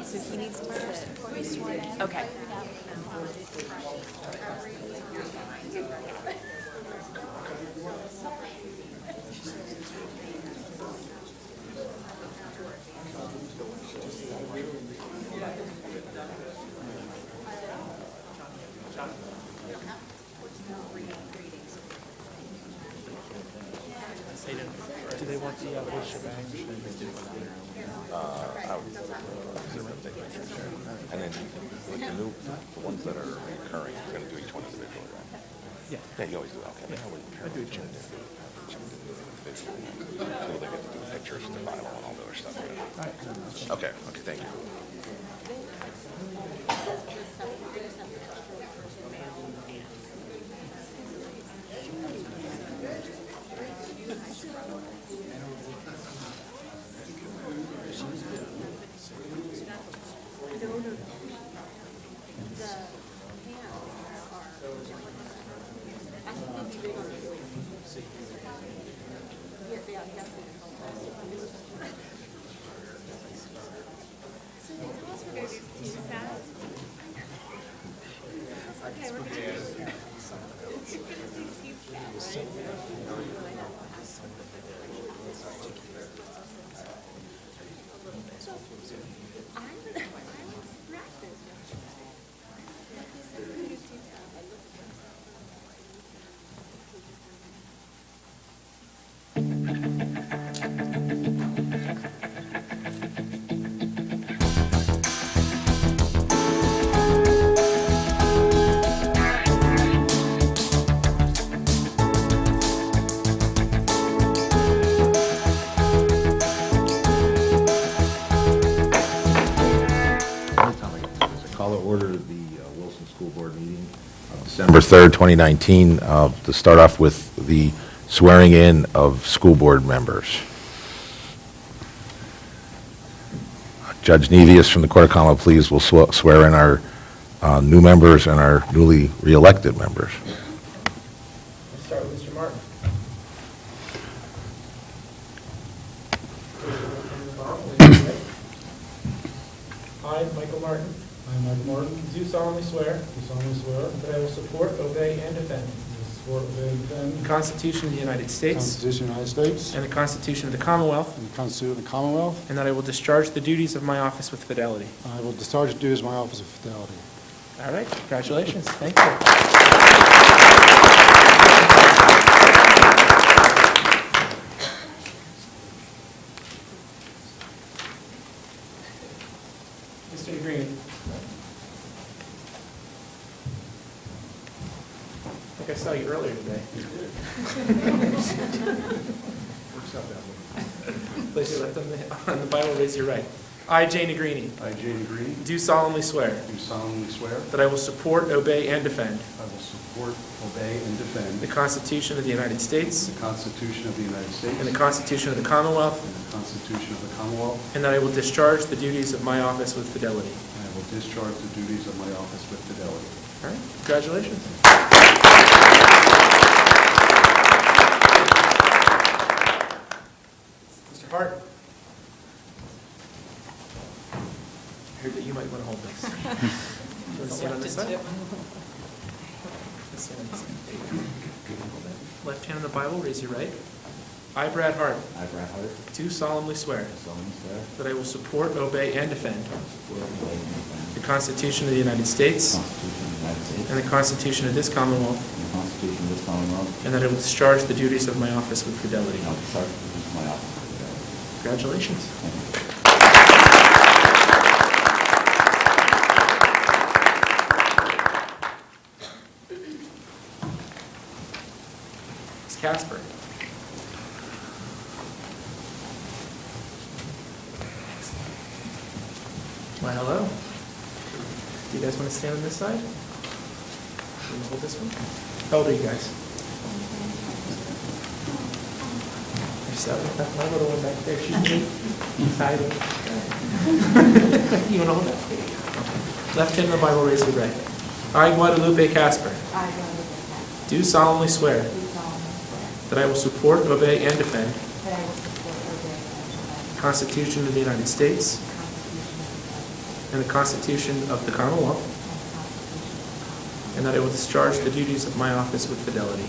So he needs to sit. Okay. Do they want the whole shebang? And then with the new, the ones that are recurring, you're gonna do each one individually, right? Yeah. Yeah, you always do that, okay. I do each one. They get to do pictures and the Bible and all the other stuff. All right. Okay, okay, thank you. Call to order the Wilson School Board meeting of December 3rd, 2019, to start off with the swearing in of school board members. Judge Nevius from the Court of Commonwealth Pleas will swear in our new members and our newly re-elected members. Let's start with Mr. Martin. I, Michael Martin, I, Mike Martin, do solemnly swear do solemnly swear that I will support, obey, and defend to support, obey, and defend the the Constitution of the United States Constitution of the United States and the Constitution of the Commonwealth, and the Constitution of the Commonwealth, and that I will discharge the duties of my office with fidelity. and I will discharge the duties of my office with fidelity. All right, congratulations. Thank you. Mr. Green. I think I saw you earlier today. Place your left on the Bible, raise your right. I, Jay Negrini, I, Jay Negrini, do solemnly swear do solemnly swear that I will support, obey, and defend I will support, obey, and defend the Constitution of the United States the Constitution of the United States and the Constitution of the Commonwealth, and the Constitution of the Commonwealth, and that I will discharge the duties of my office with fidelity. and I will discharge the duties of my office with fidelity. All right, congratulations. Mr. Hart. I heard that you might want to hold this. You want to stand on this side? Stand on this side. Hold that. Left hand on the Bible, raise your right. I, Brad Hart, I, Brad Hart, do solemnly swear solemnly swear that I will support, obey, and defend support, obey, and defend the Constitution of the United States the Constitution of the United States and the Constitution of this Commonwealth, and the Constitution of this Commonwealth, and that I will discharge the duties of my office with fidelity. and I will discharge the duties of my office with fidelity. Congratulations. Thank you. Ms. Casper. Why, hello. Do you guys want to stand on this side? You want to hold this one? How old are you guys? You're 7. My little one back there, she's 8. She's hiding. You want to hold that? Left hand on the Bible, raise your right. I, Guadalupe Casper, I, Guadalupe Casper, do solemnly swear do solemnly swear that I will support, obey, and defend that I will support, obey, and defend the Constitution of the United States the Constitution of the United States and the Constitution of the Commonwealth, and the Constitution of the Commonwealth, and that I will discharge the duties of my office with fidelity. and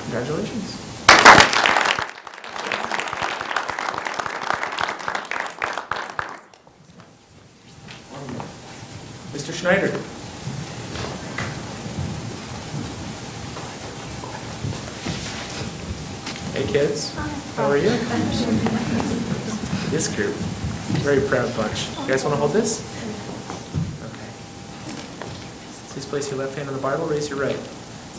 I will discharge the duties of my office with fidelity. Congratulations. Mr. Schneider. Hey, kids. How are you? This group, very proud bunch. You guys want to hold this? Okay. Please place your left hand on the Bible, raise your right.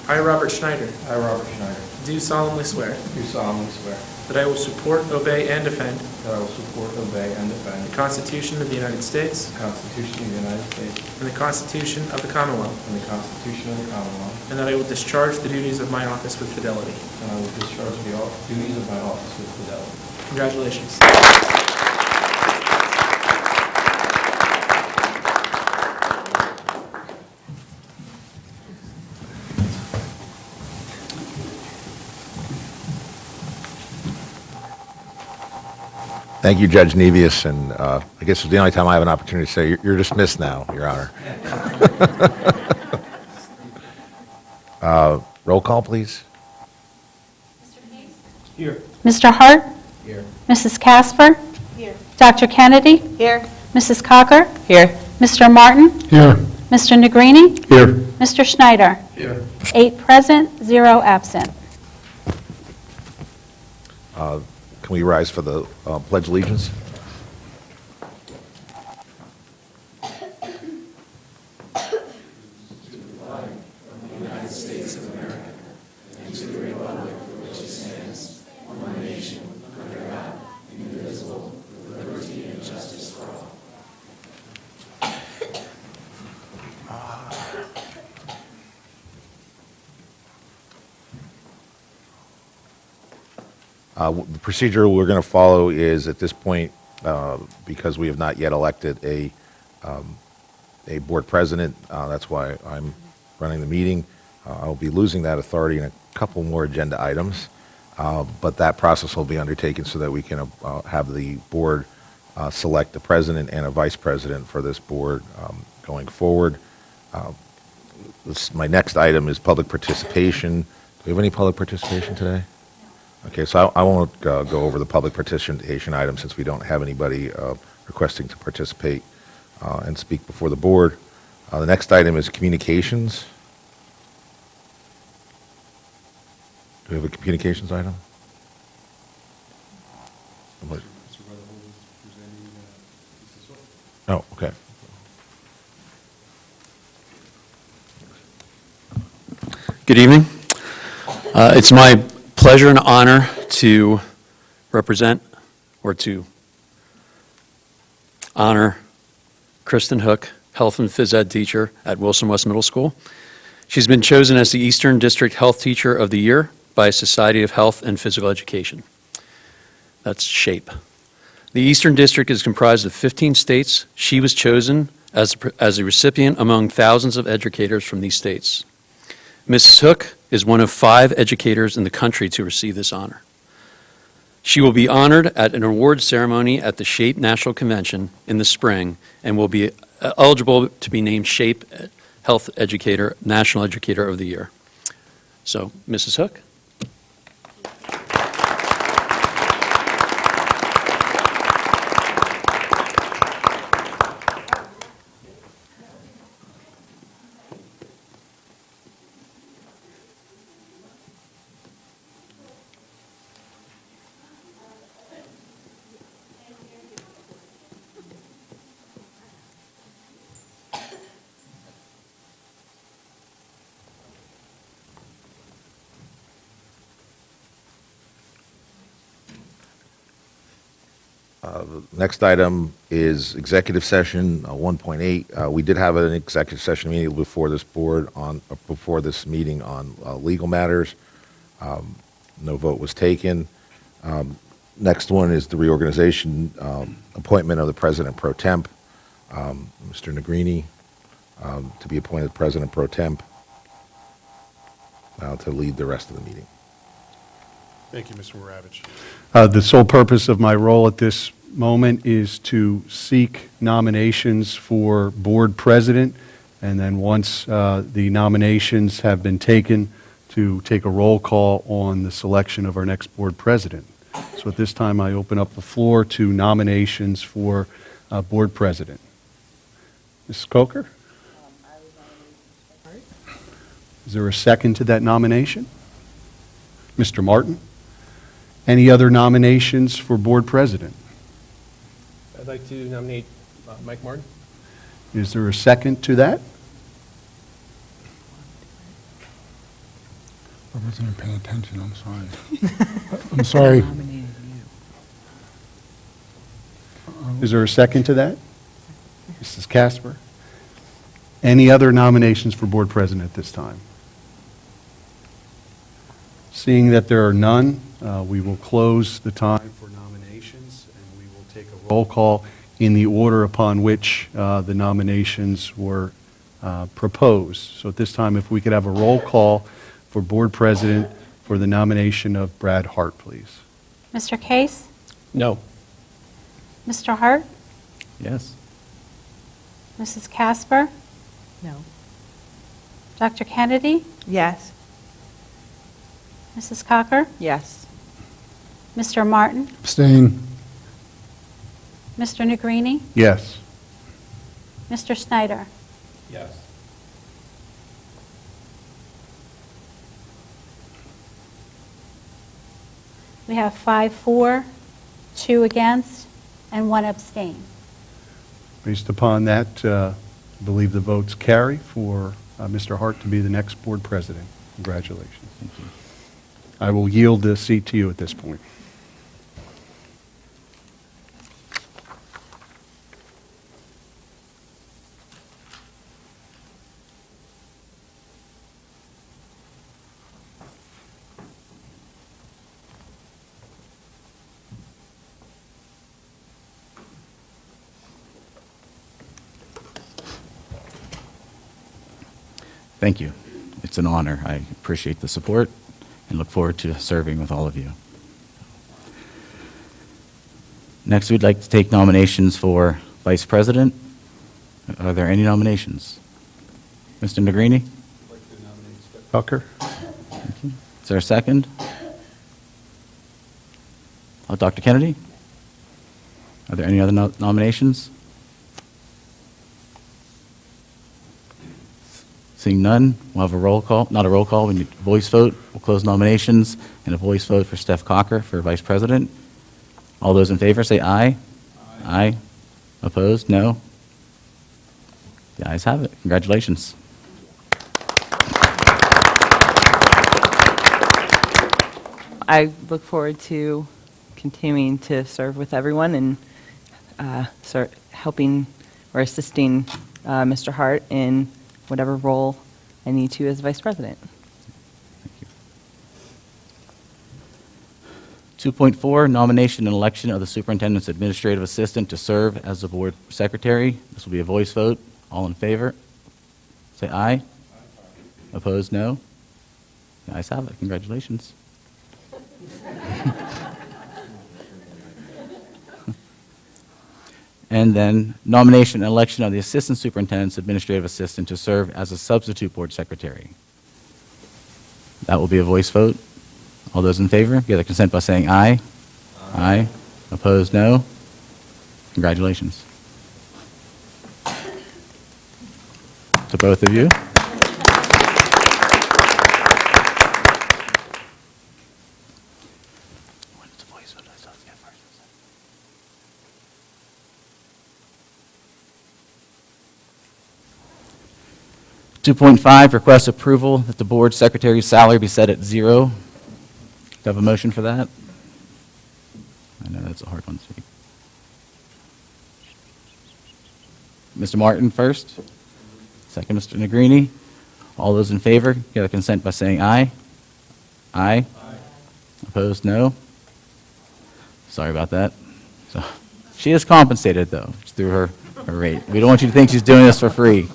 I, Robert Schneider, I, Robert Schneider, do solemnly swear do solemnly swear that I will support, obey, and defend that I will support, obey, and defend the Constitution of the United States the Constitution of the United States and the Constitution of the Commonwealth, and the Constitution of the Commonwealth, and that I will discharge the duties of my office with fidelity. and I will discharge the duties of my office with fidelity. Congratulations. Thank you, Judge Nevius, and I guess it's the only time I have an opportunity to say, you're dismissed now, Your Honor. Roll call, please. Here. Mr. Hart? Here. Mrs. Casper? Here. Dr. Kennedy? Here. Mrs. Cocker? Here. Mr. Martin? Here. Mr. Negrini? Here. Mr. Schneider? Here. 8 present, 0 absent. Can we rise for the Pledge of Allegiance? The procedure we're going to follow is, at this point, because we have not yet elected a board president, that's why I'm running the meeting. I'll be losing that authority in a couple more agenda items, but that process will be undertaken so that we can have the board select a president and a vice president for this board going forward. My next item is public participation. Do we have any public participation today? Okay, so I won't go over the public participation item since we don't have anybody requesting to participate and speak before the board. The next item is communications. Do we have a communications item? What? Oh, okay. Good evening. It's my pleasure and honor to represent or to honor Kristen Hook, health and phys ed teacher at Wilson West Middle School. She's been chosen as the Eastern District Health Teacher of the Year by Society of Health and Physical Education. That's SHAPE. The Eastern District is comprised of 15 states. She was chosen as a recipient among thousands of educators from these states. Mrs. Hook is one of 5 educators in the country to receive this honor. She will be honored at an award ceremony at the SHAPE National Convention in the spring and will be eligible to be named SHAPE Health Educator, National Educator of the Year. So, Mrs. Hook. Next item is executive session 1.8. We did have an executive session meeting before this board before this meeting on legal matters. No vote was taken. Next one is the reorganization appointment of the president pro temp, Mr. Negrini, to be appointed president pro temp to lead the rest of the meeting. Thank you, Mr. Maravich. The sole purpose of my role at this moment is to seek nominations for board president, and then once the nominations have been taken, to take a roll call on the selection of our next board president. So at this time, I open up the floor to nominations for board president. Mrs. Coker? Is there a second to that nomination? Mr. Martin? Any other nominations for board president? I'd like to nominate Mike Martin. Is there a second to that? I wasn't paying attention, I'm sorry. I'm sorry. Is there a second to that? Mrs. Casper? Any other nominations for board president at this time? Seeing that there are none, we will close the time for nominations, and we will take a roll call in the order upon which the nominations were proposed. So at this time, if we could have a roll call for board president for the nomination of Brad Hart, please. Mr. Case? No. Mr. Hart? Yes. Mrs. Casper? No. Dr. Kennedy? Yes. Mrs. Cocker? Yes. Mr. Martin? Abstain. Mr. Negrini? Yes. Mr. Snyder? Yes. We have 5 for, 2 against, and 1 abstain. Based upon that, I believe the votes carry for Mr. Hart to be the next board president. Congratulations. Thank you. I will yield the seat to you at this point. Thank you. It's an honor. I appreciate the support and look forward to serving with all of you. Next, we'd like to take nominations for vice president. Are there any nominations? Mr. Negrini? Tucker? Is there a second? Dr. Kennedy? Are there any other nominations? Seeing none, we'll have a roll call. Not a roll call, we need a voice vote. We'll close nominations and a voice vote for Steph Cocker for vice president. All those in favor say aye. Aye. Opposed? No. The ayes have it. Congratulations. I look forward to continuing to serve with everyone and helping or assisting Mr. Hart in whatever role I need to as vice president. Thank you. 2.4, nomination and election of the superintendent's administrative assistant to serve as the board secretary. This will be a voice vote. All in favor? Say aye. Opposed? No. The ayes have it. Congratulations. And then nomination and election of the assistant superintendent's administrative assistant to serve as a substitute board secretary. That will be a voice vote. All those in favor, give their consent by saying aye. Aye. Opposed, no. Congratulations. To both of you. When's the voice vote? I still have to get first. 2.5, request approval that the board secretary's salary be set at 0. Do you have a motion for that? I know that's a hard one to speak. Mr. Martin first. Second, Mr. Negrini. All those in favor, give their consent by saying aye. Aye. Opposed, no. Sorry about that. So, she is compensated, though, through her rate. We don't want you to think she's doing this for free.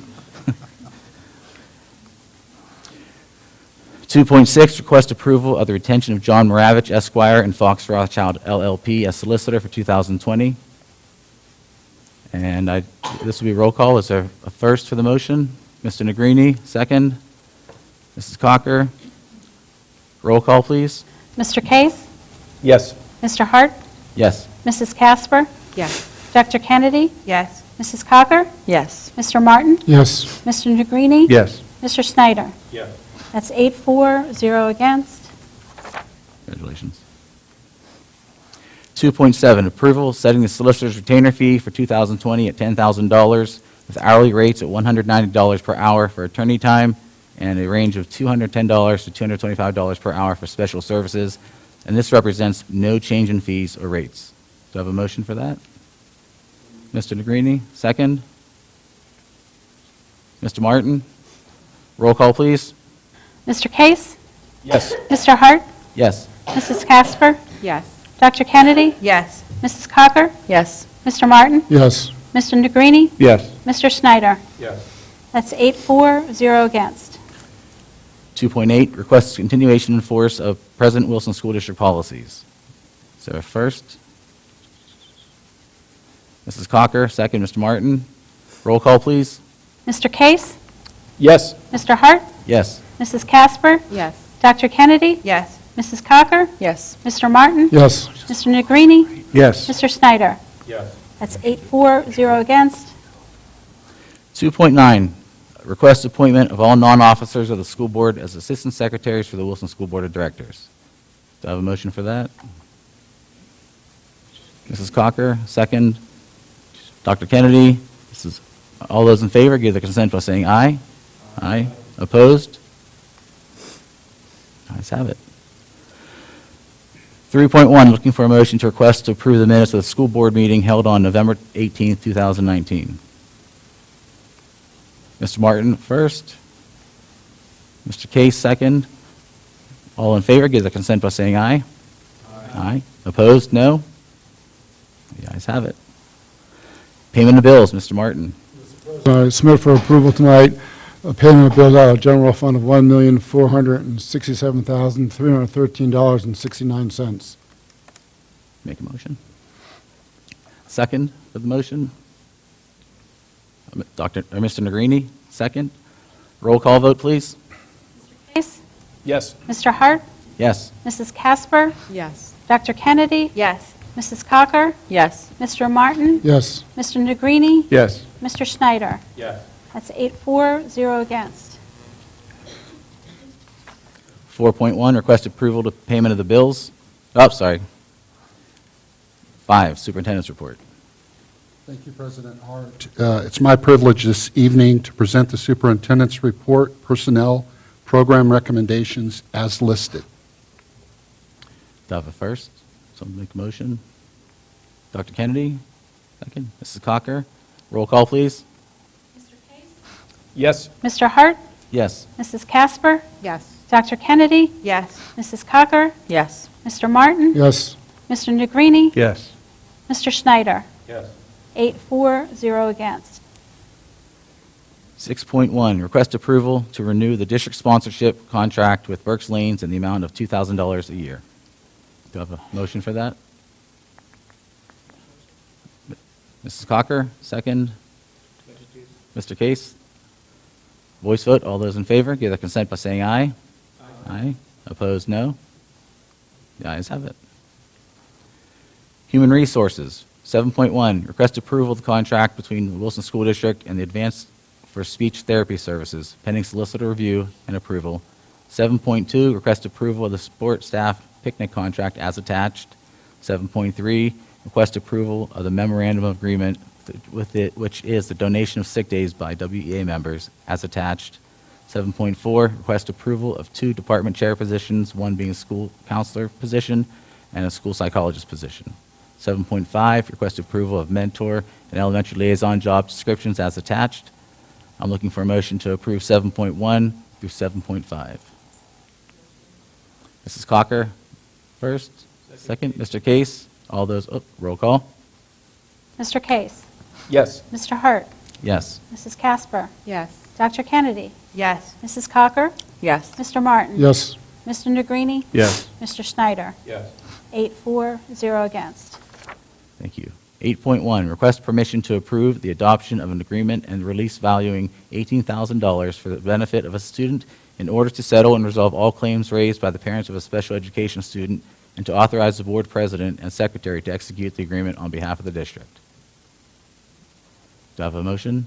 2.6, request approval of the retention of John Moravich, Esquire, and Fox Rothschild LLP as solicitor for 2020. And this will be roll call. Is there a first for the motion? Mr. Negrini, second. Mrs. Cocker. Roll call, please. Mr. Case? Yes. Mr. Hart? Yes. Mrs. Casper? Yes. Dr. Kennedy? Yes. Mrs. Cocker? Yes. Mr. Martin? Yes. Mr. Negrini? Yes. Mr. Snyder? Yes. That's 8-4, 0 against. Congratulations. 2.7, approval setting the solicitor's retainer fee for 2020 at $10,000 with hourly rates at $190 per hour for attorney time and a range of $210 to $225 per hour for special services. And this represents no change in fees or rates. Do I have a motion for that? Mr. Negrini, second. Mr. Martin, roll call, please. Mr. Case? Yes. Mr. Hart? Yes. Mrs. Casper? Yes. Dr. Kennedy? Yes. Mrs. Cocker? Yes. Mr. Martin? Yes. Mr. Negrini? Yes. Mr. Snyder? Yes. That's 8-4, 0 against. 2.8, requests continuation in force of President Wilson School District policies. Is there a first? Mrs. Cocker, second. Mr. Martin. Roll call, please. Mr. Case? Yes. Mr. Hart? Yes. Mrs. Casper? Yes. Dr. Kennedy? Yes. Mrs. Cocker? Yes. Mr. Martin? Yes. Mr. Negrini? Yes. Mr. Snyder? Yes. That's 8-4, 0 against. 2.9, request appointment of all non-officers of the school board as assistant secretaries for the Wilson School Board of Directors. Do I have a motion for that? Mrs. Cocker, second. Dr. Kennedy, all those in favor, give their consent by saying aye. Aye. Opposed? Ayes have it. 3.1, looking for a motion to request to approve the minutes of the school board meeting held on November 18th, 2019. Mr. Martin first. Mr. Case second. All in favor, give their consent by saying aye. Aye. Opposed? No? The ayes have it. Payment of bills, Mr. Martin. I submit for approval tonight a payment of bills out of general fund of $1,467,313.69. Make a motion. Second for the motion. Mr. Negrini, second. Roll call vote, please. Case? Yes. Mr. Hart? Yes. Mrs. Casper? Yes. Dr. Kennedy? Yes. Mrs. Cocker? Yes. Mr. Martin? Yes. Mr. Negrini? Yes. Mr. Snyder? Yes. That's 8-4, 0 against. 4.1, request approval to payment of the bills. Oh, sorry. 5, superintendent's report. Thank you, President Hart. It's my privilege this evening to present the superintendent's report, personnel, program recommendations as listed. Do I have a first? Someone make a motion. Dr. Kennedy, second. Mrs. Cocker, roll call, please. Yes. Mr. Hart? Yes. Mrs. Casper? Yes. Dr. Kennedy? Yes. Mrs. Cocker? Yes. Mr. Martin? Yes. Mr. Negrini? Yes. Mr. Snyder? Yes. 8-4, 0 against. 6.1, request approval to renew the district sponsorship contract with Berks Lanes in the amount of $2,000 a year. Do I have a motion for that? Mrs. Cocker, second. Mr. Case? Voice vote, all those in favor, give their consent by saying aye. Aye. Opposed, no. The ayes have it. Human Resources, 7.1, request approval of the contract between the Wilson School District and the Advanced for Speech Therapy Services, pending solicitor review and approval. 7.2, request approval of the support staff picnic contract as attached. 7.3, request approval of the memorandum of agreement with it, which is the donation of sick days by WEA members as attached. 7.4, request approval of 2 department chair positions, one being a school counselor position and a school psychologist position. 7.5, request approval of mentor and elementary liaison job descriptions as attached. I'm looking for a motion to approve 7.1 through 7.5. Mrs. Cocker, first. Second. Mr. Case, all those, roll call. Mr. Case? Yes. Mr. Hart? Yes. Mrs. Casper? Yes. Dr. Kennedy? Yes. Mrs. Cocker? Yes. Mr. Martin? Yes. Mr. Negrini? Yes. Mr. Snyder? Yes. 8-4, 0 against. Thank you. 8.1, request permission to approve the adoption of an agreement and release valuing $18,000 for the benefit of a student in order to settle and resolve all claims raised by the parents of a special education student, and to authorize the board president and secretary to execute the agreement on behalf of the district. Do I have a motion?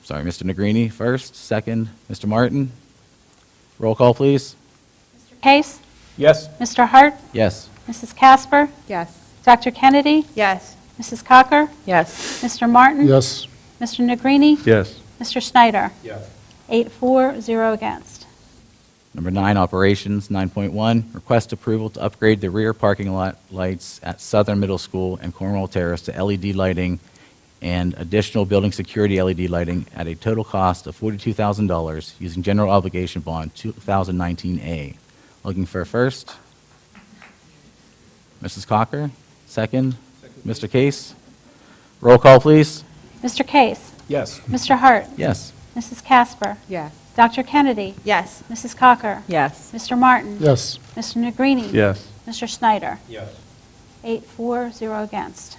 Sorry, Mr. Negrini first, second, Mr. Martin. Roll call, please. Case? Yes. Mr. Hart? Yes. Mrs. Casper? Yes. Dr. Kennedy? Yes. Mrs. Cocker? Yes. Mr. Martin? Yes. Mr. Negrini? Yes. Mr. Schneider? Yes. 8-4, 0 against. Number 9, operations. 9.1, request approval to upgrade the rear parking lot lights at Southern Middle School and Cornwall Terrace to LED lighting and additional building security LED lighting at a total cost of $42,000 using general obligation bond 2019A. Looking for a first. Mrs. Cocker, second. Mr. Case. Roll call, please. Mr. Case? Yes. Mr. Hart? Yes. Mrs. Casper? Yes. Dr. Kennedy? Yes. Mrs. Cocker? Yes. Mr. Martin? Yes. Mr. Negrini? Yes. Mr. Schneider? Yes. 8-4, 0 against.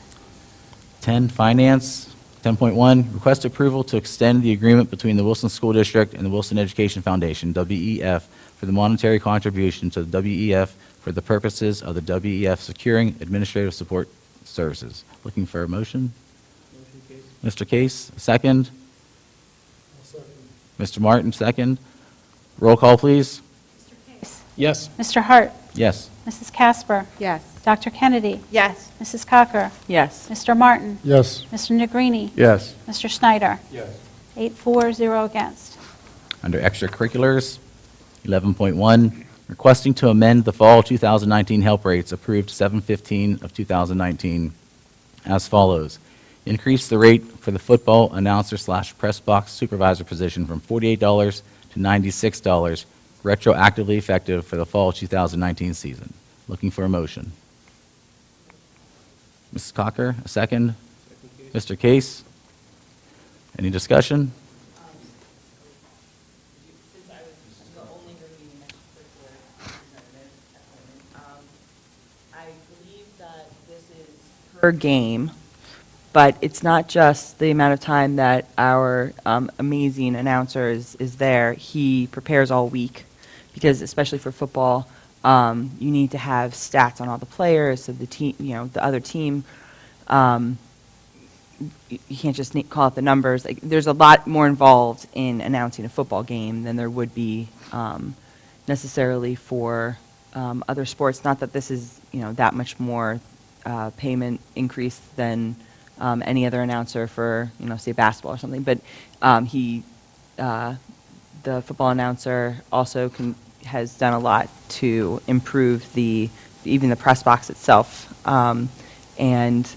10, finance. 10.1, request approval to extend the agreement between the Wilson School District and the Wilson Education Foundation, WEF, for the monetary contribution to the WEF for the purposes of the WEF securing administrative support services. Looking for a motion? Mr. Case, second. Mr. Martin, second. Roll call, please. Yes. Mr. Hart? Yes. Mrs. Casper? Yes. Dr. Kennedy? Yes. Mrs. Cocker? Yes. Mr. Martin? Yes. Mr. Negrini? Yes. Mr. Schneider? Yes. 8-4, 0 against. Under extracurriculars, 11.1, requesting to amend the fall 2019 help rates approved 7/15 of 2019 as follows. Increase the rate for the football announcer/press box supervisor position from $48 to $96, retroactively effective for the fall 2019 season. Looking for a motion. Mrs. Cocker, a second. Mr. Case, any discussion? Since I was the only remaining extracurricular representative, I believe that this is per game, but it's not just the amount of time that our amazing announcer is there. He prepares all week, because especially for football, you need to have stats on all the players of the team, the other team. You can't just call out the numbers. Like, there's a lot more involved in announcing a football game than there would be necessarily for other sports. Not that this is, that much more payment increase than any other announcer for, say basketball or something. But the football announcer also has done a lot to improve even the press box itself, and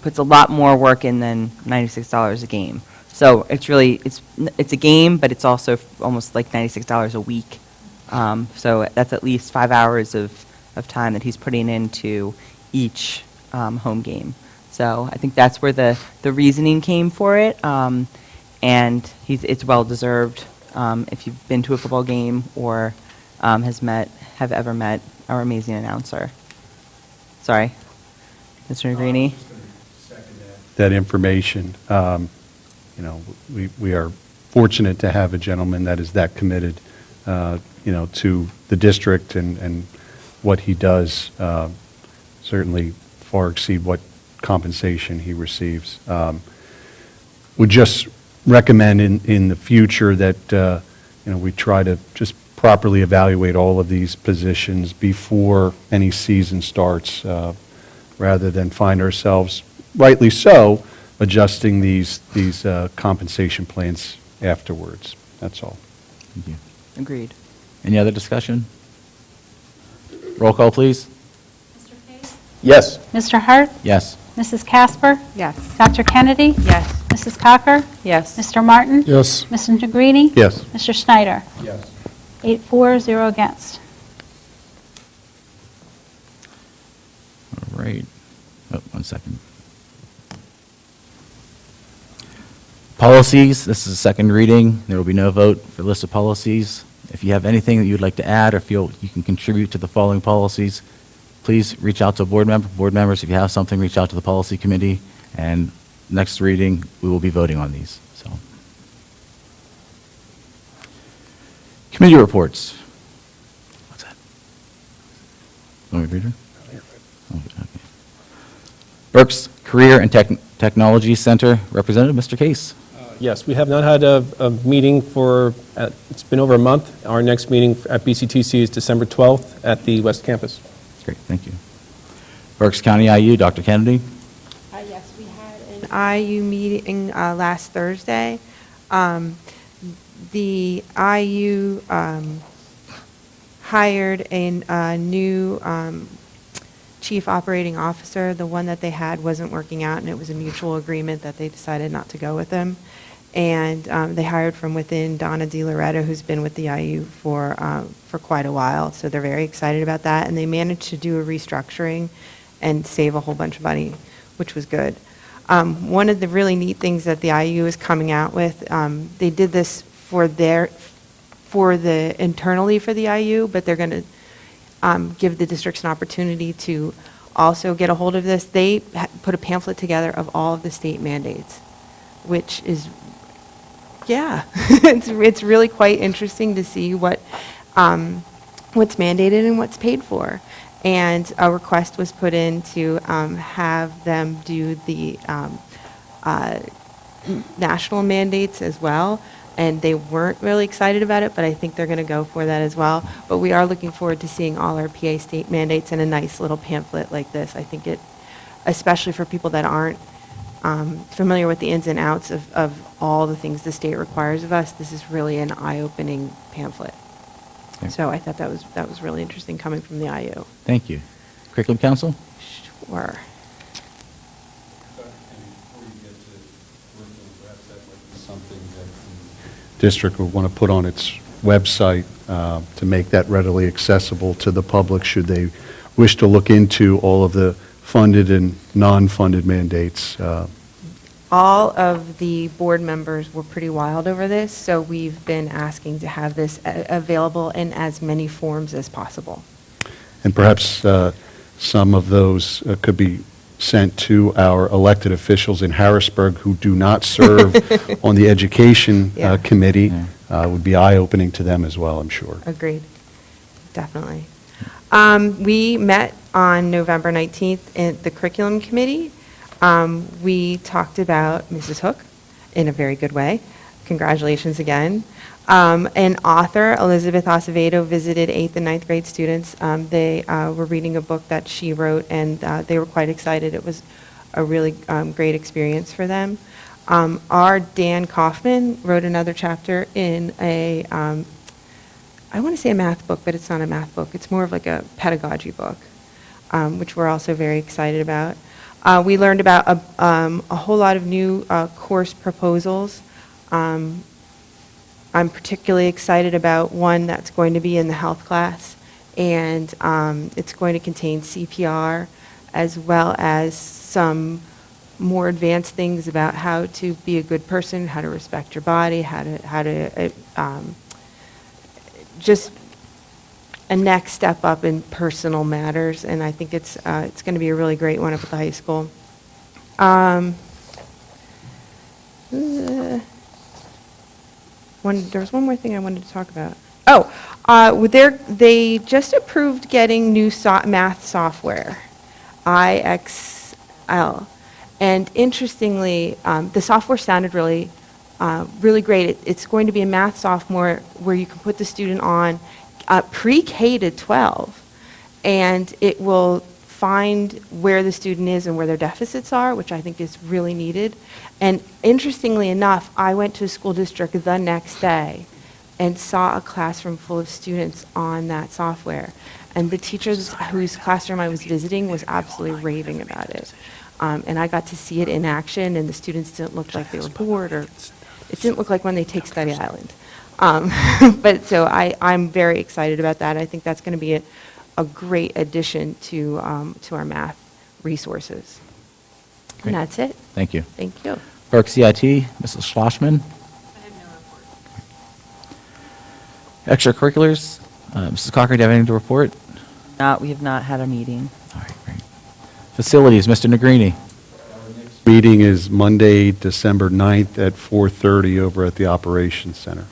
puts a lot more work in than $96 a game. So it's really, it's a game, but it's also almost like $96 a week. So that's at least 5 hours of time that he's putting into each home game. So I think that's where the reasoning came for it, and it's well-deserved. If you've been to a football game or have ever met our amazing announcer. Sorry, Mr. Negrini? That information. We are fortunate to have a gentleman that is that committed, to the district, and what he does certainly far exceed what compensation he receives. Would just recommend in the future that, we try to just properly evaluate all of these positions before any season starts, rather than find ourselves, rightly so, adjusting these compensation plans afterwards. That's all. Thank you. Agreed. Any other discussion? Roll call, please. Mr. Case? Yes. Mr. Hart? Yes. Mrs. Casper? Yes. Dr. Kennedy? Yes. Mrs. Cocker? Yes. Mr. Martin? Yes. Mr. Negrini? Yes. Mr. Schneider? Yes. 8-4, 0 against. All right. Oh, 1 second. Policies, this is a second reading. There will be no vote for list of policies. If you have anything that you would like to add or feel you can contribute to the following policies, please reach out to a board member. Board members, if you have something, reach out to the policy committee, and next reading, we will be voting on these, so. Committee reports. What's that? Want me to read her? Oh, okay. Berks Career and Technology Center Representative, Mr. Case. Yes, we have not had a meeting for, it's been over a month. Our next meeting at BCTC is December 12th at the West Campus. Great, thank you. Berks County IU, Dr. Kennedy. Yes, we had an IU meeting last Thursday. The IU hired a new chief operating officer. The one that they had wasn't working out, and it was a mutual agreement that they decided not to go with him. And they hired from within Donna DiLoretto, who's been with the IU for quite a while. So they're very excited about that. And they managed to do a restructuring and save a whole bunch of money, which was good. One of the really neat things that the IU is coming out with, they did this internally for the IU, but they're going to give the districts an opportunity to also get a hold of this. They put a pamphlet together of all of the state mandates, which is, yeah, it's really quite interesting to see what's mandated and what's paid for. And a request was put in to have them do the national mandates as well. And they weren't really excited about it, but I think they're going to go for that as well. But we are looking forward to seeing all our PA state mandates in a nice little pamphlet like this. I think it, especially for people that aren't familiar with the ins and outs of all the things the state requires of us, this is really an eye-opening pamphlet. Okay. So I thought that was really interesting coming from the IU. Thank you. Curriculum Council? Sure. Something that the district would want to put on its website to make that readily accessible to the public should they wish to look into all of the funded and non-funded mandates. All of the board members were pretty wild over this, so we've been asking to have this available in as many forms as possible. And perhaps some of those could be sent to our elected officials in Harrisburg who do not serve on the education Yeah. committee. Would be eye-opening to them as well, I'm sure. Agreed, definitely. We met on November 19th in the curriculum committee. We talked about Mrs. Hook in a very good way. Congratulations again. An author, Elizabeth Acevedo, visited 8th and 9th grade students. They were reading a book that she wrote, and they were quite excited. It was a really great experience for them. Our Dan Kaufman wrote another chapter in a, I want to say a math book, but it's not a math book. It's more of like a pedagogy book, which we're also very excited about. We learned about a whole lot of new course proposals. I'm particularly excited about one that's going to be in the health class, and it's going to contain CPR as well as some more advanced things about how to be a good person, how to respect your body, how to just a next step up in personal matters, and I think it's going to be a really great one up at the high school. There was one more thing I wanted to talk about. They just approved getting new math software, IXL. And interestingly, the software sounded really great. It's going to be a math software where you can put the student on pre-K to 12, and it will find where the student is and where their deficits are, which I think is really needed. And interestingly enough, I went to a school district the next day and saw a classroom full of students on that software. And the teachers whose classroom I was visiting was absolutely raving about it. And I got to see it in action, and the students didn't look like they were bored, or it didn't look like when they take Study Island. But so I'm very excited about that. I think that's going to be a great addition to our math resources. Great. And that's it. Thank you. Thank you. Berks CIT, Mrs. Schlossman. Extracurriculars, Mrs. Cochran, do you have anything to report? We have not had a meeting. All right, great. Facilities, Mr. Negrini. Meeting is Monday, December 9th at 4:30 over at the Operations Center.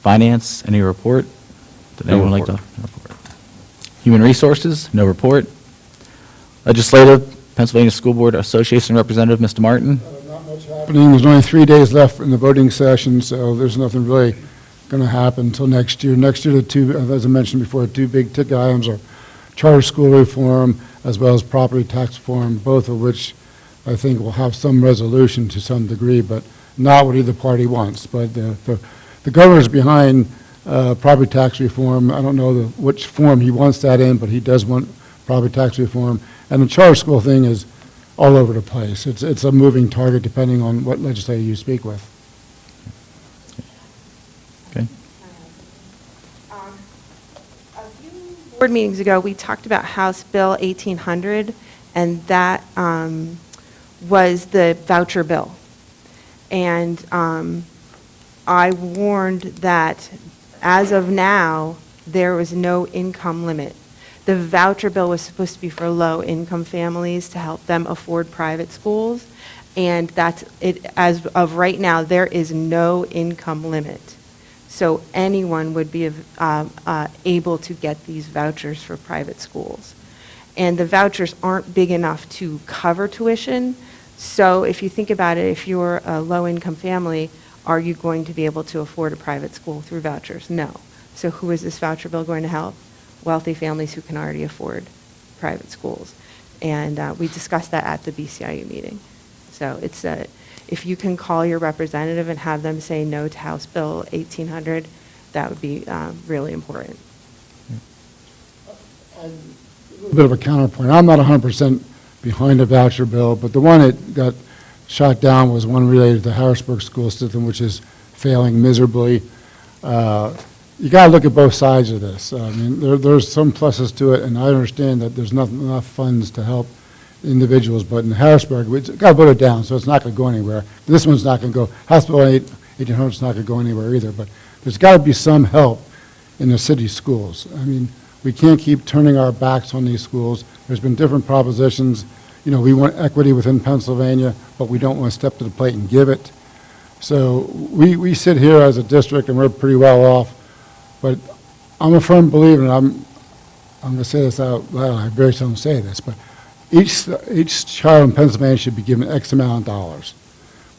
Finance, any report? Did No anyone like to? report. No report. Human Resources, no report. Legislative, Pennsylvania School Board Association Representative, Mr. Martin. Not much happening. There's only 3 days left in the voting session, so there's nothing really going to happen until next year. Next year, the two, as I mentioned before, two big ticket items are charter school reform as well as property tax reform, both of which I think will have some resolution to some degree, but not what either party wants. But the governor's behind property tax reform. I don't know which form he wants that in, but he does want property tax reform. And the charter school thing is all over the place. It's a moving target depending on what legislator you speak with. Okay. A few board meetings ago, we talked about House Bill 1800, and that was the voucher bill. And I warned that as of now, there was no income limit. The voucher bill was supposed to be for low-income families to help them afford private schools, and that's it. As of right now, there is no income limit. So anyone would be able to get these vouchers for private schools. And the vouchers aren't big enough to cover tuition. So if you think about it, if you're a low-income family, are you going to be able to afford a private school through vouchers? No. So who is this voucher bill going to help? Wealthy families who can already afford private schools. And we discussed that at the BCIU meeting. So it's if you can call your representative and have them say no to House Bill 1800, that would be really important. A little bit of a counterpoint. I'm not 100% behind the voucher bill, but the one that got shot down was one related to the Harrisburg school system, which is failing miserably. You got to look at both sides of this. I mean, there's some pluses to it, and I understand that there's not enough funds to help individuals, but in Harrisburg, we got to put it down, so it's not going to go anywhere. This one's not going to go, House Bill 1800 is not going to go anywhere either, but there's got to be some help in the city schools. I mean, we can't keep turning our backs on these schools. There's been different propositions. You know, we want equity within Pennsylvania, but we don't want to step to the plate and give it. So we sit here as a district, and we're pretty well off, but I'm a firm believer, and I'm going to say this out loud, I very seldom say this, but each child in Pennsylvania should be given X amount of dollars.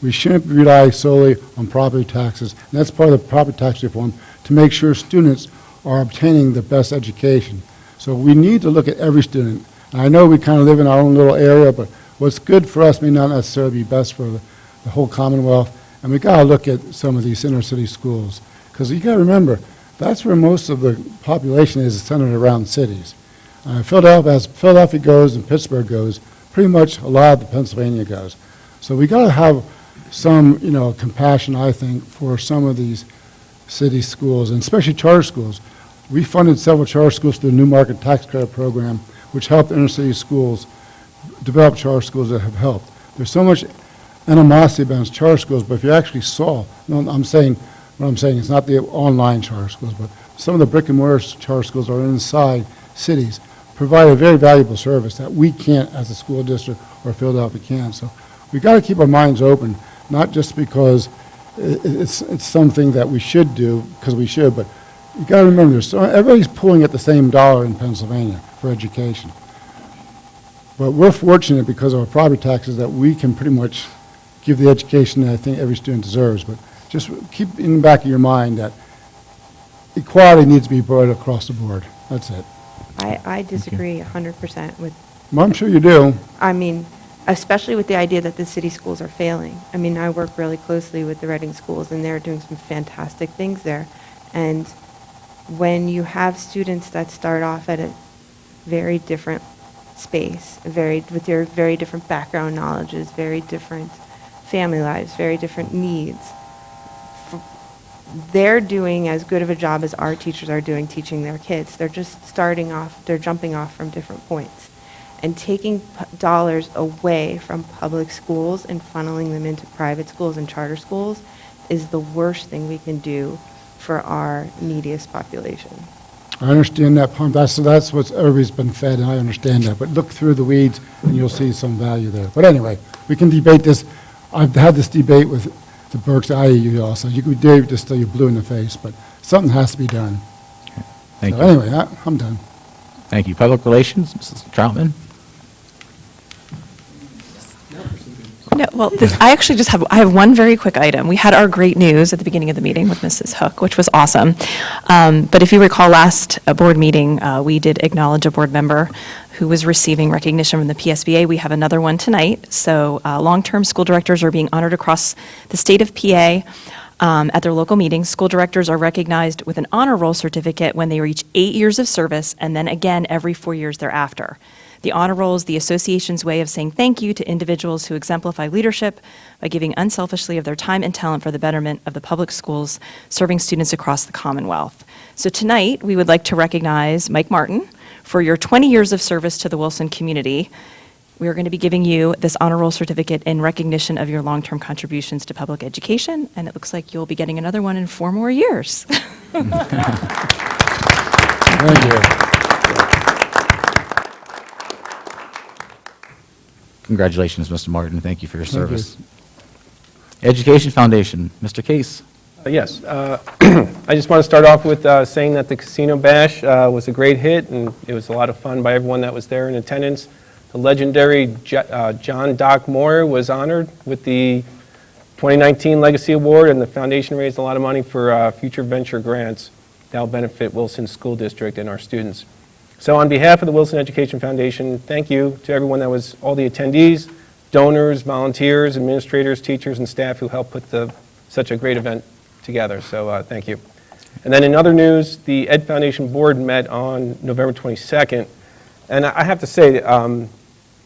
We shouldn't rely solely on property taxes, and that's part of the property tax reform, to make sure students are obtaining the best education. So we need to look at every student. And I know we kind of live in our own little area, but what's good for us may not necessarily be best for the whole Commonwealth. And we got to look at some of these inner city schools, because you got to remember, that's where most of the population is centered around cities. Philadelphia, as Philadelphia goes and Pittsburgh goes, pretty much a lot of the Pennsylvania goes. So we got to have some, compassion, I think, for some of these city schools, and especially charter schools. We funded several charter schools through the New Market Tax Credit Program, which helped inner city schools develop charter schools that have helped. There's so much animosity about charter schools, but if you actually saw, what I'm saying is not the online charter schools, but some of the brick and mortar charter schools are inside cities, provide a very valuable service that we can't as a school district or Philadelphia can. So we've got to keep our minds open, not just because it's something that we should do, because we should, but you got to remember, everybody's pulling at the same dollar in Pennsylvania for education. But we're fortunate because of our property taxes that we can pretty much give the education that I think every student deserves. But just keep in the back of your mind that equality needs to be brought across the board. That's it. I disagree 100% with, Well, I'm sure you do. I mean, especially with the idea that the city schools are failing. I mean, I work really closely with the Reading schools, and they're doing some fantastic things there. And when you have students that start off at a very different space, with their very different background knowledges, very different family lives, very different needs, they're doing as good of a job as our teachers are doing teaching their kids. They're just starting off, they're jumping off from different points. And taking dollars away from public schools and funneling them into private schools and charter schools is the worst thing we can do for our neediest population. I understand that, Pump. That's what everybody's been fed, and I understand that. But look through the weeds, and you'll see some value there. But anyway, we can debate this. I've had this debate with the Berks IAU also. You could do just till you're blue in the face, but something has to be done. Thank So you. anyway, I'm done. Thank you. Public Relations, Mrs. Troutman? No, well, I actually just I have one very quick item. We had our great news at the beginning of the meeting with Mrs. Hook, which was awesome. But if you recall, last board meeting, we did acknowledge a board member who was receiving recognition from the PSBA. We have another one tonight. So long-term school directors are being honored across the state of PA. At their local meetings, school directors are recognized with an honor roll certificate when they reach 8 years of service, and then again every 4 years thereafter. The honor roll is the association's way of saying thank you to individuals who exemplify leadership by giving unselfishly of their time and talent for the betterment of the public schools, serving students across the Commonwealth. So tonight, we would like to recognize Mike Martin for your 20 years of service to the Wilson community. We are going to be giving you this honor roll certificate in recognition of your long-term contributions to public education, and it looks like you'll be getting another one in 4 more years. Thank you. Congratulations, Mr. Martin. Thank you for your service. Education Foundation, Mr. Case. Yes. I just want to start off with saying that the Casino Bash was a great hit, and it was a lot of fun by everyone that was there in attendance. The legendary John Doc Moore was honored with the 2019 Legacy Award, and the foundation raised a lot of money for future venture grants that will benefit Wilson School District and our students. So on behalf of the Wilson Education Foundation, thank you to everyone that was, all the attendees, donors, volunteers, administrators, teachers, and staff who helped put such a great event together. So thank you. And then in other news, the Ed Foundation Board met on November 22nd. And I have to say,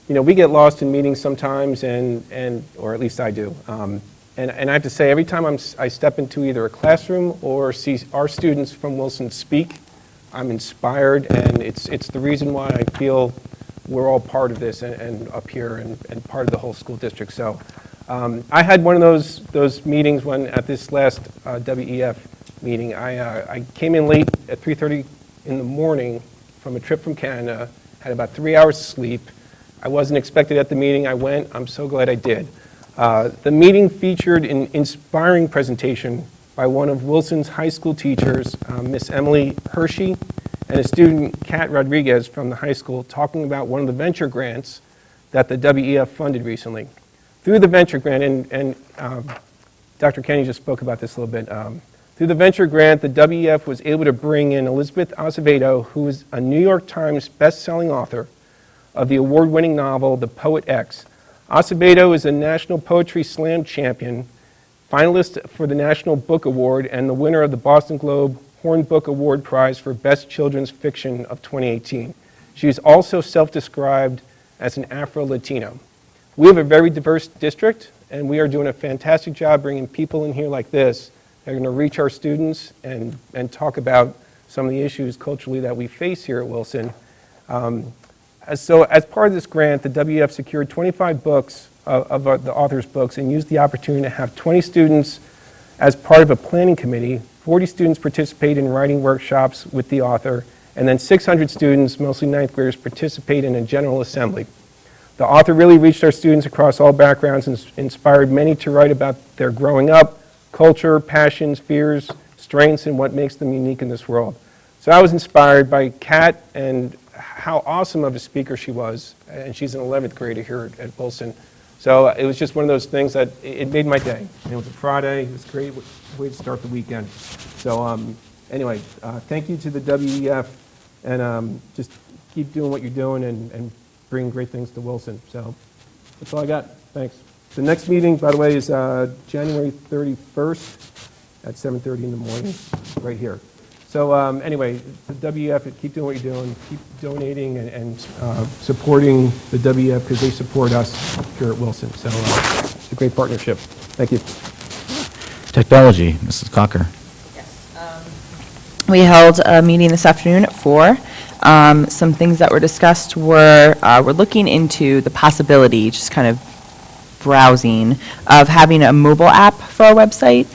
we get lost in meetings sometimes, or at least I do. And I have to say, every time I step into either a classroom or see our students from Wilson speak, I'm inspired, and it's the reason why I feel we're all part of this and up here and part of the whole school district. So I had one of those meetings when at this last WEF meeting, I came in late at 3:30 in the morning from a trip from Canada, had about 3 hours of sleep. I wasn't expected at the meeting. I went. I'm so glad I did. The meeting featured an inspiring presentation by one of Wilson's high school teachers, Miss Emily Hershey, and a student, Kat Rodriguez, from the high school, talking about one of the venture grants that the WEF funded recently. Through the venture grant, and Dr. Kenny just spoke about this a little bit, through the venture grant, the WEF was able to bring in Elizabeth Acevedo, who is a New York Times best-selling author of the award-winning novel, The Poet X. Acevedo is a National Poetry Slam champion, finalist for the National Book Award, and the winner of the Boston Globe Horn Book Award Prize for Best Children's Fiction of 2018. She is also self-described as an Afro-Latino. We have a very diverse district, and we are doing a fantastic job bringing people in here like this that are going to reach our students and talk about some of the issues culturally that we face here at Wilson. So as part of this grant, the WEF secured 25 books of the author's books and used the opportunity to have 20 students as part of a planning committee, 40 students participate in writing workshops with the author, and then 600 students, mostly ninth graders, participate in a general assembly. The author really reached our students across all backgrounds and inspired many to write about their growing up, culture, passions, fears, strengths, and what makes them unique in this world. So I was inspired by Kat and how awesome of a speaker she was, and she's an 11th grader here at Wilson. So it was just one of those things that it made my day. It was a Friday. It was a great way to start the weekend. So anyway, thank you to the WEF, and just keep doing what you're doing and bring great things to Wilson. So that's all I got. Thanks. The next meeting, by the way, is January 31st at 7:30 in the morning, right here. So anyway, the WEF, keep doing what you're doing. Keep donating and supporting the WEF because they support us here at Wilson. So it's a great partnership. Thank you. Technology, Mrs. Cocker. We held a meeting this afternoon at 4. Some things that were discussed were we're looking into the possibility, just kind of browsing, of having a mobile app for our website.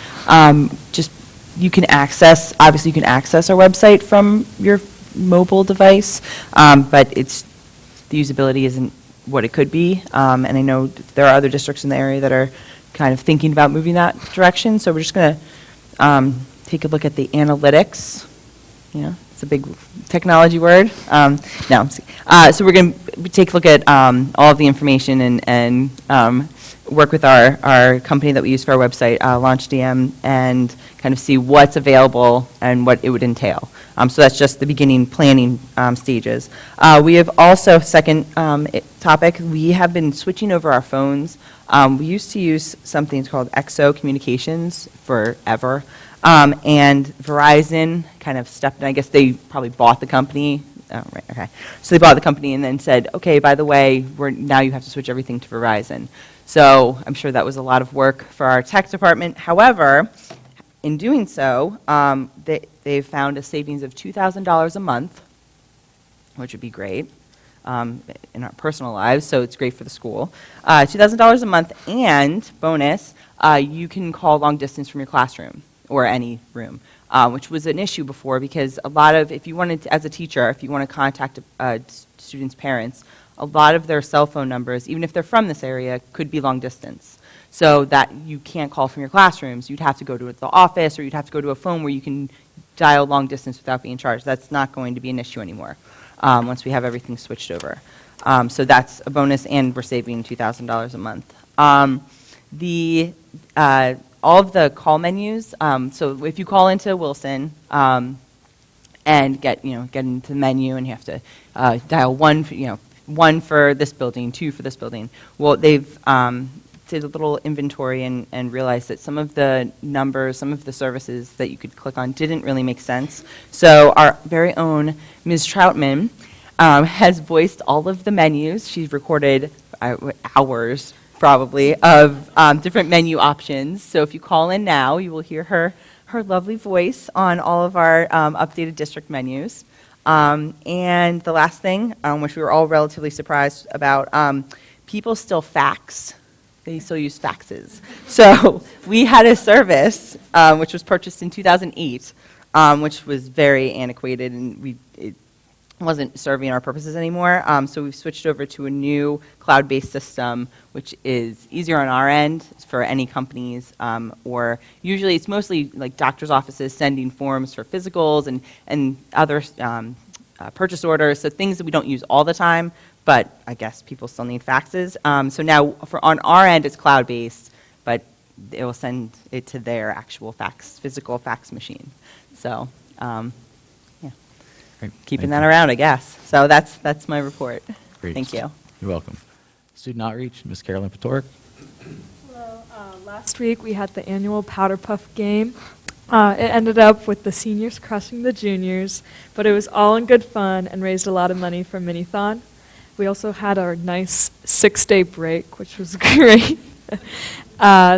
Just you can access, obviously you can access our website from your mobile device, but the usability isn't what it could be. And I know there are other districts in the area that are kind of thinking about moving that direction. So we're just going to take a look at the analytics. It's a big technology word. So we're going to take a look at all of the information and work with our company that we use for our website, LaunchDM, and kind of see what's available and what it would entail. So that's just the beginning planning stages. We have also, second topic, we have been switching over our phones. We used to use something called EXO Communications forever, and Verizon kind of stepped in. I guess they probably bought the company. Oh, right, okay. So they bought the company and then said, okay, by the way, now you have to switch everything to Verizon. So I'm sure that was a lot of work for our tech department. However, in doing so, they've found a savings of $2,000 a month, which would be great in our personal lives, so it's great for the school. $2,000 a month, and bonus, you can call long distance from your classroom or any room, which was an issue before because a lot of, if you wanted to, as a teacher, if you want to contact students' parents, a lot of their cell phone numbers, even if they're from this area, could be long distance. So that you can't call from your classrooms. You'd have to go to the office or you'd have to go to a phone where you can dial long distance without being charged. That's not going to be an issue anymore once we have everything switched over. So that's a bonus, and we're saving $2,000 a month. All of the call menus, so if you call into Wilson and get into the menu and you have to dial one for this building, 2 for this building. Well, they've did a little inventory and realized that some of the numbers, some of the services that you could click on didn't really make sense. So our very own Ms. Troutman has voiced all of the menus. She's recorded hours, probably, of different menu options. So if you call in now, you will hear her lovely voice on all of our updated district menus. And the last thing, which we were all relatively surprised about, people still fax. They still use faxes. So we had a service which was purchased in 2008, which was very antiquated, and it wasn't serving our purposes anymore. So we've switched over to a new cloud-based system, which is easier on our end for any companies, or usually it's mostly like doctor's offices sending forms for physicals and other purchase orders, so things that we don't use all the time, but I guess people still need faxes. So now on our end, it's cloud-based, but it will send it to their actual physical fax machine. So, Great. keeping Thank that you. around, I guess. So that's my report. Great. Thank you. You're welcome. Student Outreach, Ms. Carolyn Patoric. Hello. Last week we had the annual Powder Puff game. It ended up with the seniors crushing the juniors, but it was all in good fun and raised a lot of money for Minithon. We also had our nice 6-day break, which was great.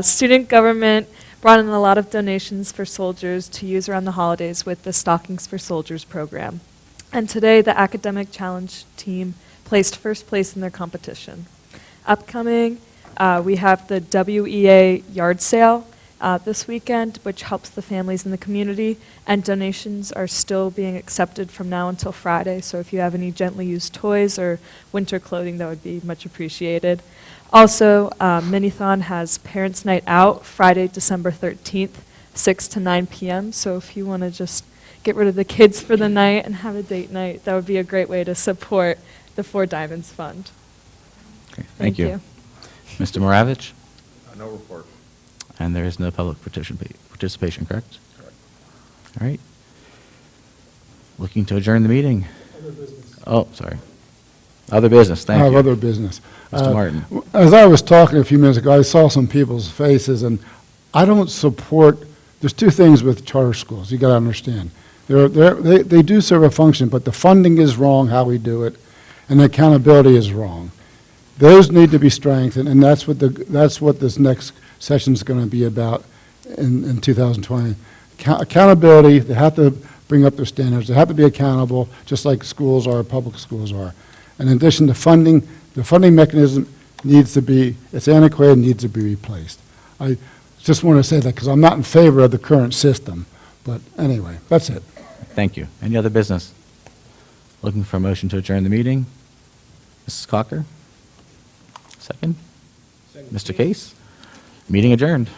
Student government brought in a lot of donations for soldiers to use around the holidays with the Stockings for Soldiers program. And today, the Academic Challenge team placed first place in their competition. Upcoming, we have the WEA yard sale this weekend, which helps the families in the community, and donations are still being accepted from now until Friday, so if you have any gently used toys or winter clothing, that would be much appreciated. Also, Minithon has Parents' Night Out, Friday, December 13th, 6 to 9 p.m., so if you want to just get rid of the kids for the night and have a date night, that would be a great way to support the Four Diamonds Fund. Okay, thank you. Mr. Moravich? No report. And there is no public participation, correct? Correct. All right. Looking to adjourn the meeting. Other business. Oh, sorry. Other business, thank I have you. other business. Mr. Martin. As I was talking a few minutes ago, I saw some people's faces, and I don't support, there's two things with charter schools you got to understand. They do serve a function, but the funding is wrong, how we do it, and the accountability is wrong. Those need to be strengthened, and that's what this next session is going to be about in 2020. Accountability, they have to bring up their standards. They have to be accountable, just like schools are, public schools are. In addition to funding, the funding mechanism needs to be, it's antiquated, needs to be replaced. I just want to say that because I'm not in favor of the current system, But anyway, that's it. Thank you. Any other business? Looking for a motion to adjourn the meeting? Mrs. Cocker? Second? Mr. Case? Meeting adjourned.